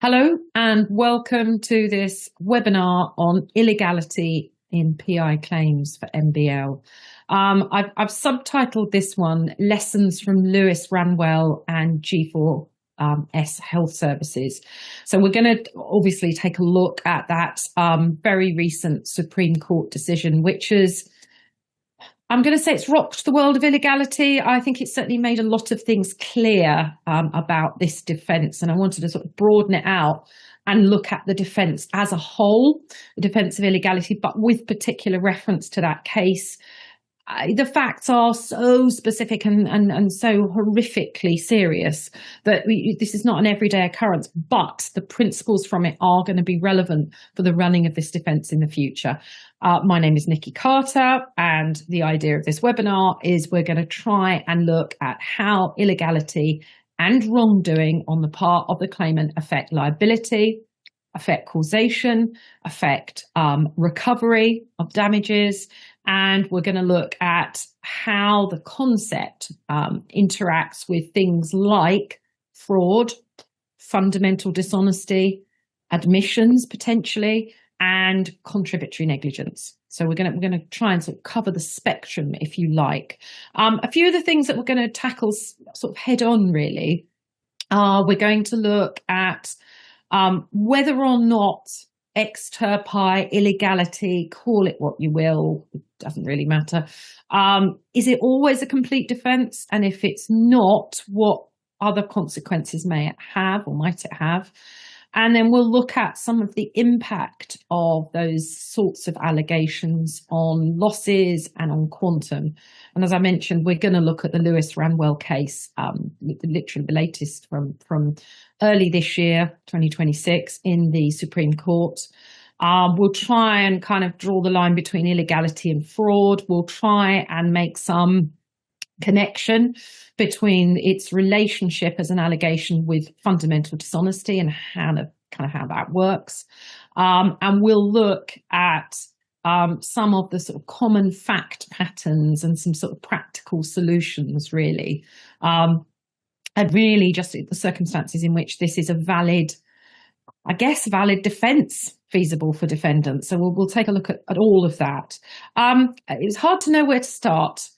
Hello and welcome to this webinar on illegality in PI claims for MBL. I've subtitled this one Lessons from Lewis Ranwell and G4S Health Services. So we're going to obviously take a look at that very recent Supreme Court decision, which is, I'm going to say, it's rocked the world of illegality. I think it's certainly made a lot of things clear about this defence, and I wanted to sort of broaden it out and look at the defence as a whole, the defence of illegality, but with particular reference to that case. The facts are so specific and so horrifically serious that this is not an everyday occurrence, but the principles from it are going to be relevant for the running of this defence in the future. My name is Nikki Carter, and the idea of this webinar is we're going to try and look at how illegality and wrongdoing on the part of the claimant affect liability, affect causation, affect recovery of damages. And we're going to look at how the concept interacts with things like fraud, fundamental dishonesty, admissions potentially, and contributory negligence. So we're going to try and sort of cover the spectrum, if you like. A few of the things that we're going to tackle sort of head on, really, we're going to look at whether or not extirpi, illegality, call it what you will, it doesn't really matter. Is it always a complete defence? And if it's not, what other consequences may it have or might it have? And then we'll look at some of the impact of those sorts of allegations on losses and on quantum. And as I mentioned, we're going to look at the Lewis Ranwell case, literally the latest from early this year, 2026, in the Supreme Court. We'll try and kind of draw the line between illegality and fraud. We'll try and make some connection between its relationship as an allegation with fundamental dishonesty and how that works. And we'll look at some of the sort of common fact patterns and some sort of practical solutions, really. And really just the circumstances in which this is a valid defence feasible for defendants. So we'll take a look at all of that. It's hard to know where to start.